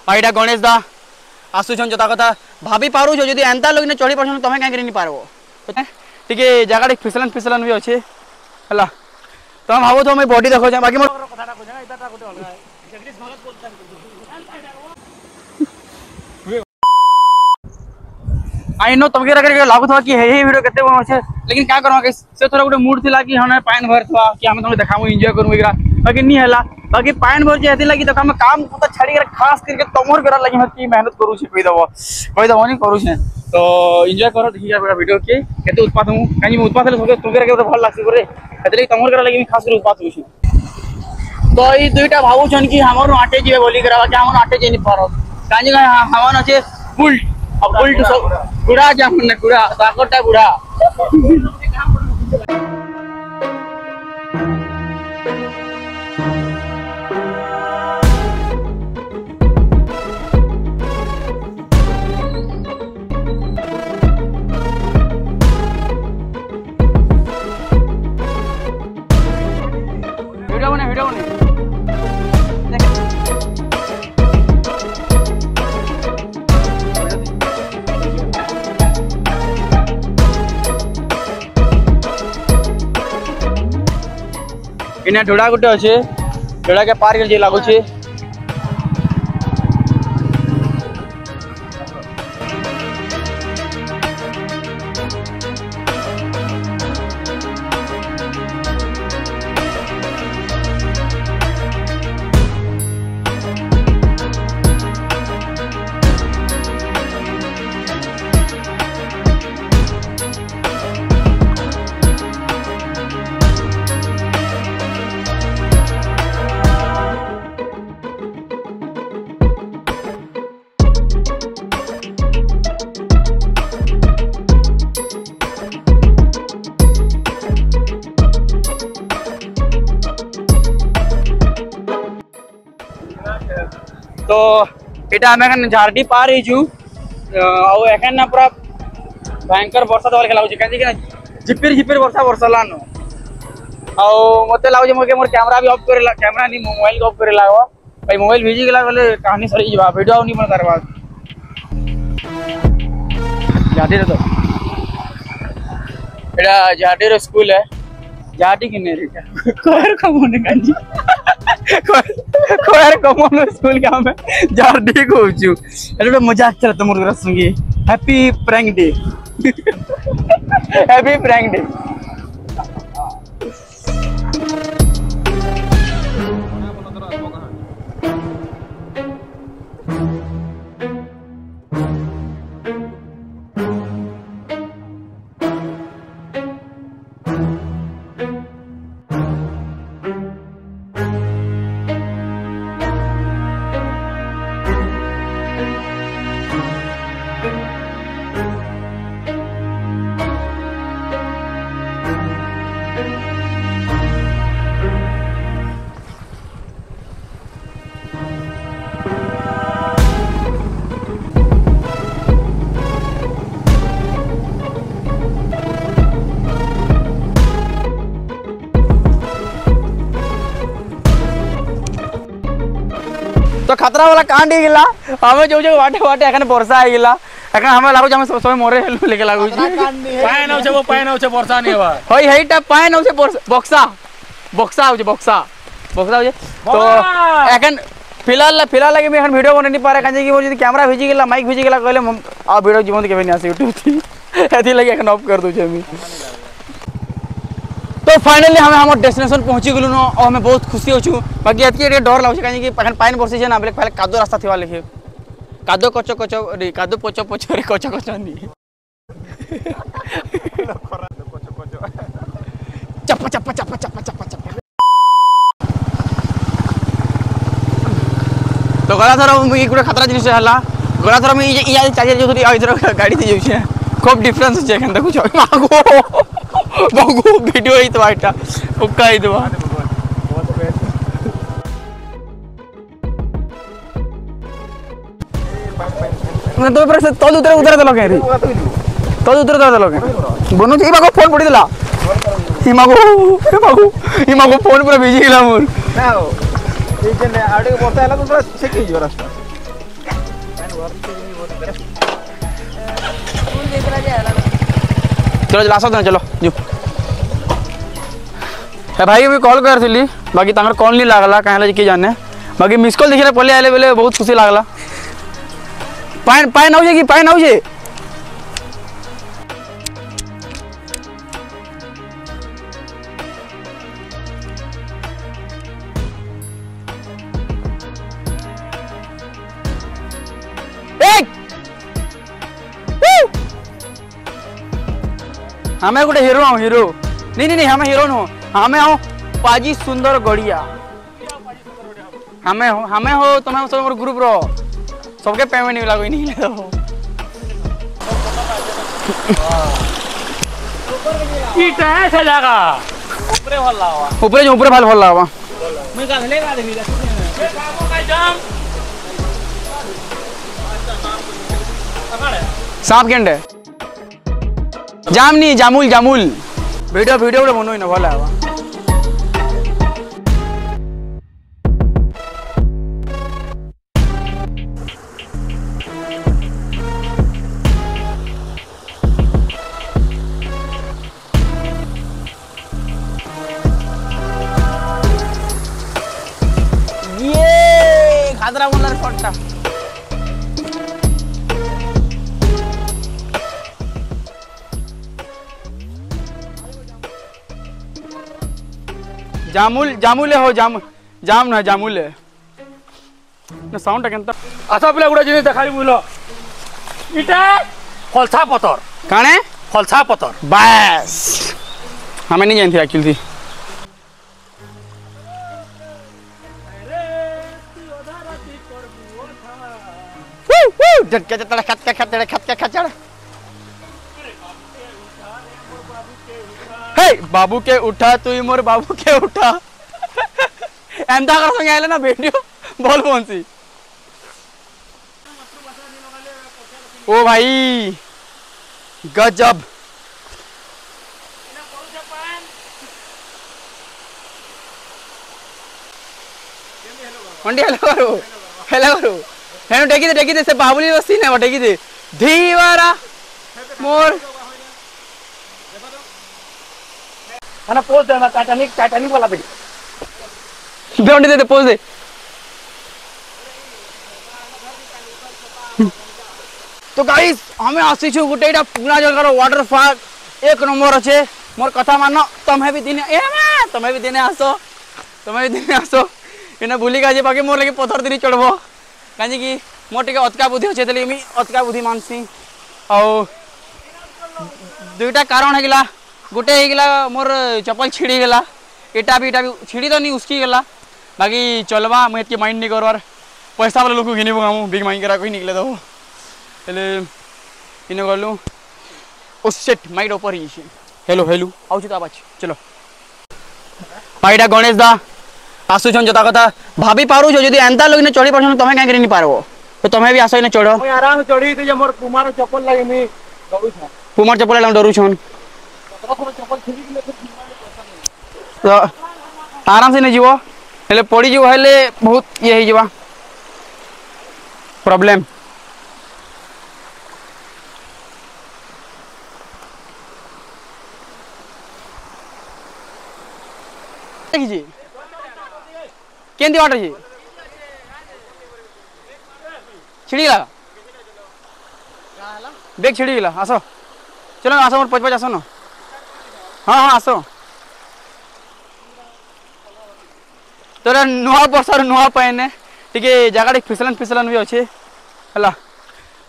भाईटा गणेश दा आसुछन जता कथा भाभी पारू जो जदी एंता लोग ने चढ़ी परछन तमे काहे करी नि पारबो ठीक है जगह फिसलन फिसलन भी अच्छे हला तो हम भावो तो मैं बॉडी देखो बाकी मोर कथाटा को जाना इताटा गोटे अलगा जगदीश भगत बोलता आई नो तुमके रखे लागू था कि हे वीडियो केते बन अच्छे लेकिन क्या करवा के से थोड़ा गोटे मूड थिला कि हने पाइन भर थवा कि हम तुमके देखामु एंजॉय करू एकरा बाकी नहीं हला बाकी पाइन भर जे हेती लागी तो हम काम तो छाड़ी कर खास करके तमोर करा लागी की मेहनत करू छी कहि दबो नहीं करू छी तो एंजॉय करो देखि जा वीडियो के केते उत्पाद हूं कानी में उत्पाद ले तुमके रखे भल लागसी करे हेतले तमोर करा लागी खास कर उत्पाद होछी तो ई दुईटा भावु छन कि हमर आटे जीवे बोली करा कि हमर आटे जेनी पारो कानी हमन अच्छे बुल्ट अब बुल्ट सब गुड़ा जामुन ने गुड़ा साकोटा गुड़ा वीडियो बने इना ढोड़ा गुटे अच्छे ढोड़ा के पार कर लागू छे तो इटा हमें झारडी पार हो ना पूरा भयंकर वर्षा दवा के लगुच कहीं झिपिर झिपिर वर्षा बरसलान मत लगे मोर कैमरा भी ऑफ करे कैमरा नहीं मोबाइल ऑफ करे लागो भाई मोबाइल भिजी गला बोले कहानी सरी जा वीडियो आउ नहीं बन करवा झाटी तो एटा झाटी स्कूल है झाटी कि नहीं रे कोयर कमोने कांजी कोयर कमोने स्कूल के हम झाटी को छु एटा मजाक चला तुमर संगे happy prank day happy prank day तो खतरा वाला कांड ही गिला हमें जो जो वाटे वाटे एखन वर्षा आ गिला एखन हमें लागो हम सब मोरे हेलु लेके लागो पाइन होछे वो पाइन होछे वर्षा नहीं होवा होई हेटा पाइन होछे बक्सा बक्सा होछे बक्सा बक्सा होछे तो एखन फिलहाल लगे मैं एखन वीडियो बने नहीं पारे काजे कि मोर जदी कैमरा भिजी गिला माइक भिजी गिला कहले आ वीडियो जीवन के नहीं आसे यूट्यूब थी एथि लगे एखन ऑफ कर दो छे मी तो फाइनली हमें हम डेस्टिनेशन पहुंची गलु न और हमें बहुत खुशी होछु बाकी एतके डर लागछ काहे कि पखन पाइन बरसी छै ना बेले पहले कादो रास्ता थिवा लेखे कादो कचो कचो रे कादो पोचो पोचो रे कचो कचो नी चप्पा चप्पा चप्पा चप्पा चप्पा चप्पा तो गला थरा मुई गुडे खतरा जिनिस हला गला थरा मुई इया चार्जर जो थरी इधर गाड़ी थी जाउछे खूब डिफरेंस छै एखन देखु छ मागो बागो वीडियो ही तो आइटा ओका ही दवा ना तो पर से तल उतर दलो के रे तल उतर दलो के बनु ई बागो फोन पड़ी देला ई मागो फोन पूरा बिजी गेला मोर ना हो ई जे ने आडे बोता हला तो पूरा छेकी जो रास्ता चलो लास्ट दिन चलो जो भाई भी कॉल करी बाकी तांकर कॉल नहीं लागला कहीं कि जाने बाकी मिस कॉल देखिए पहले आए बेले बहुत खुशी लागला पाइन आउे कि पाइन आउे हमें गोटे हीरो हीरो नहीं हमें हीरो नुह हमें हो पाजी सुंदर गड़िया हमें हो तुम्हें सब ग्रुप रो सबके पेमेंट नहीं लागो नहीं ले ईटा ऐसे लगा ऊपर भल लावा ऊपर भल लावा मैं गाधले गाधली बाबू का जाम सांप केंडे जाम नहीं जामुल जामुल वीडियो वीडियो बनो ना भल आवा खादरा बोलर फटटा जामुल जामुल हो जाम ना जामुल ना साउंड केनता आसा पिला गुडा जिनिस देखाई बुलो इटा फलसा पतर काणे फलसा पतर बस हमें नहीं जानती एक्चुअली झटके चटड़ा खटका हे बाबू के उठा तू मोर बाबू के उठा एंता कर संगे आइले ना वीडियो बोल कौन सी ओ भाई गजब मंडी हेलो हेलो टेकी दे से बाबुली बस्ती ना टेकी दे धीवारा मोर खाना पोज देना टाइटैनिक वाला बेटी बेउंडी दे पोज दे तो गाइस हमें आसी छु गुटे एटा पूरा जगह वाटर पार्क एक नंबर अच्छे मोर कथा मान तुम्हें भी दिने आसो इने भूली गाजे बाकी मोर लगे पथर दिन चढ़बो काजी कि मोर टिके अतका बुद्धि अच्छे तले मी अतका बुद्धि मानसी आ दुईटा कारण हेगिला गोटे हेगिला मोर चप्पल छिड़ी गला एटा भी छिड़ी तो नहीं उसकी गला बाकी चलवा मैं इतके माइंड नहीं करवार पैसा वाला लोग घिनी पकामु बिग माइंड करा कोई निकले दो हेले इने गलु ओ शिट माइट ऊपर ही हेलो आउछु तो आवाज चलो पाइडा गणेश दा आसुछन जता कथा भाभी पारू जो यदि एंता लोग ने चढ़ी परछन तमे काहे नहीं पारबो तो तमे भी आसो ने चढ़ो मैं आराम से चढ़ी तो मोर पुमार चप्पल लागे मी डरू छ पुमार चप्पल लागे डरू छन चप्पल छिड़ी के फिर तो आराम से नहीं जीवो हेले पड़ी जीवो हेले बहुत ये ही जीवा प्रॉब्लम जी केंदी वाटर जी छिड़ी गला बैग छिड़ी गला आसो चलो आसो मोर पच आसो न हाँ आसो तोरा नुआ बर्षर नुआ पैने टिके जगह फिसलन भी अच्छे है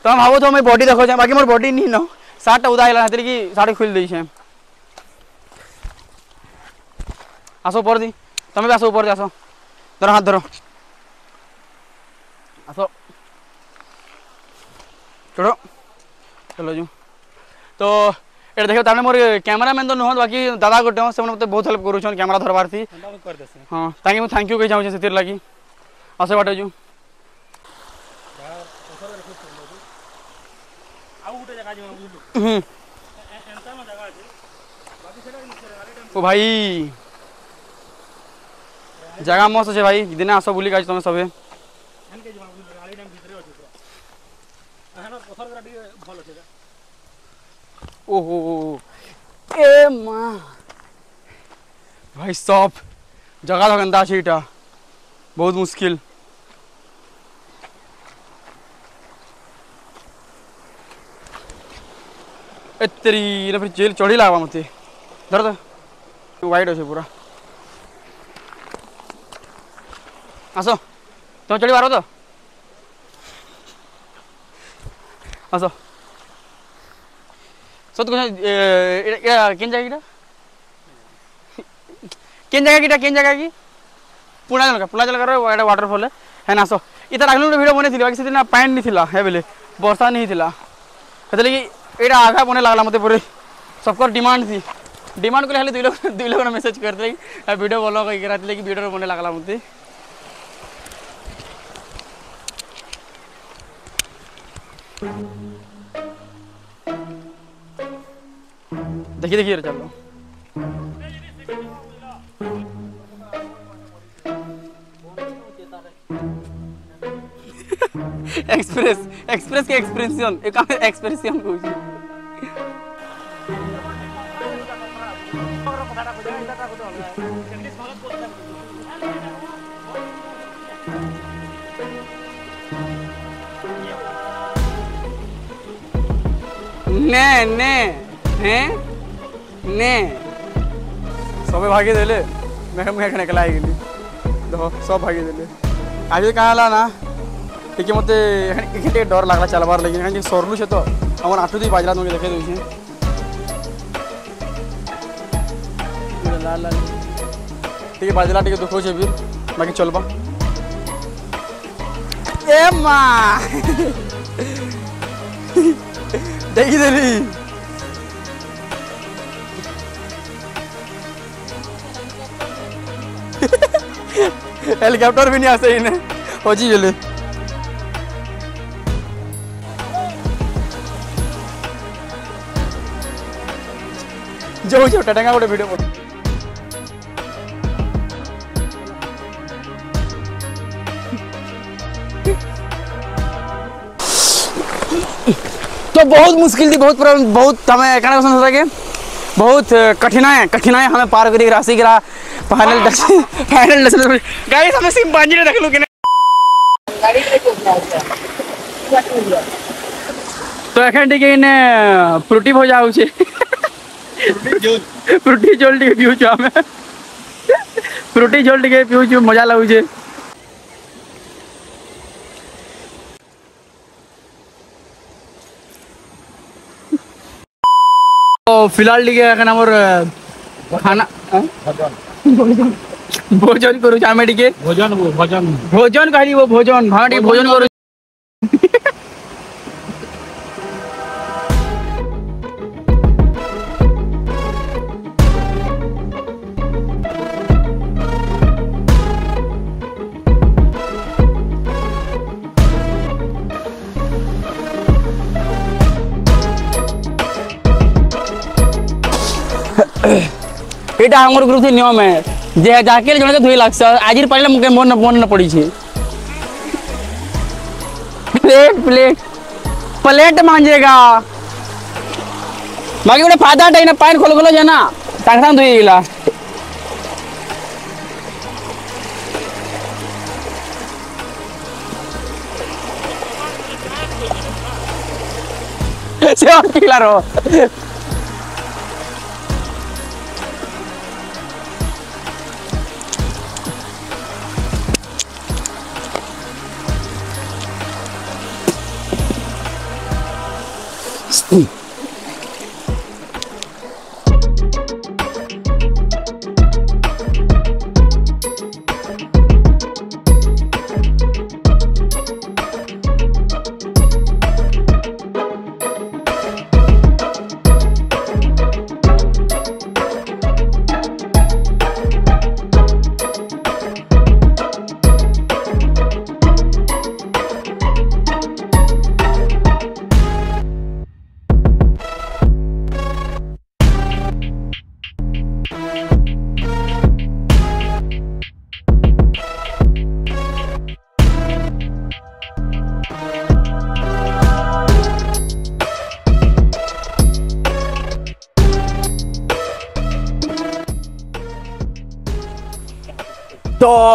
तुम भाव तो मैं बॉडी देखो बाकी मोर बॉडी नहीं न सार्ट उदा है कि सार्ट खोल दी आसो ऊपर दी तुम्हें भी आसो ऊपर आसो धरो हाथ धरो आसो चढ़ो चलो जो तो ये देखो ताने मोर कैमरामैन तो नुह बाकी दादा गोटे से मत बहुत हेल्प करूँ कैमरा धरबार थी हाँ ताकि मुझे थैंक यू कही चाहूँ से लगी आसे बाटे जो ओ भाई जगह मस्त अच्छे भाई दिन आस बुलिक आज तुम सब ओहो ए माँ भाई सब जगह तो गंदा है इटा बहुत मुश्किल तेरी फिर जेल चढ़ी लगा मत धर तो वाइट अच्छे पूरा आस तुम चढ़ी पार तो आस सत केन जगह केन जगह की पुणाजल का वाटरफॉल है ना आस इतना आगल गोटे भिडियो बनई बाकी से पानी नहीं था है बोले वर्षा नहीं था कि यहाँ आगा बने लगला मत पूरे सबकर डिमांड थी डिमांड को दुई लोग मेसेज करते वीडियो बोल कि वीडियो बने लगला मत देखिए देखिए चलो एक्सप्रेस एक्सप्रेस के एक्सप्रेशन एक एक्सप्रेशन को ने ने हैं ने सबे भागी देले मैं निकला गेली देखो सब भागी देले आज कहाँ ना टी मत डर लगला चलबार लगे कहीं सरलु से तो हमार आठू दी बाजला तुमके देखे दूसरे लाल लाल टी बाजला टी दुख भी बाकी चलबा ए माँ देखी देली हेलीकॉप्टर भी नहीं आसे इन्हें हो जी जले जो टाटा गोटे वीडियो तो बहुत मुश्किल थी बहुत प्रॉब्लम बहुत हमें कहना पसंद होता कि बहुत कठिनाई हमें पार करी राशि गिरा फाइनल गाइस हमें सिंपांजी ने देख लो कि तो एखन टिके ने फ्रूटी हो जाऊ छे फ्रूटी झोल टिके पिउ छु हमें फ्रूटी झोल टिके पिउ छु मजा लागू छे तो फिलहाल टिके एखन हमर खाना भोजन करू आमे टिके भोजन कहली वो भोजन भाटी भोजन करू एटा हमर ग्रुप नियम है जे जाके जने धुई लागस आज पहले मुके मन न पड़ी छे प्लेट प्लेट प्लेट मांजेगा बाकी गोटे फादा टाइम पानी खोल खोल जाना साथ साथ धुई गला से और किला रो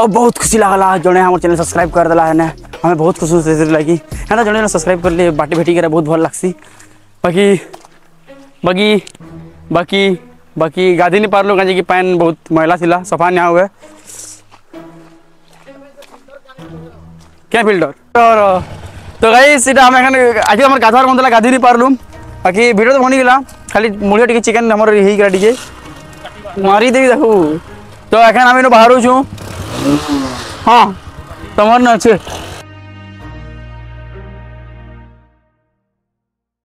बहुत खुशी लगला जड़े हमारे चैनल सब्सक्राइब कर दिला है ना हमें बहुत खुशी से लगी है ना जड़े सब्सक्राइब कर लिए बाटी भेटी करे बहुत भल लगसी बाकी बाकी बाकी बाकी गाधी नहीं पारलो कहीं कि पैन बहुत मैला थिला सफा नहीं हुए क्या फिल्टर तो गाइस सीधा हम आज हमारे गाधवार मन गाधी नहीं पारलू बाकी वीडियो तो बनी गला खाली मुड़िया टी चिकेन हमर यही करा डीजे मारी देवी देखू तो एखन हम बाहर छू हाँ तमर न अच्छे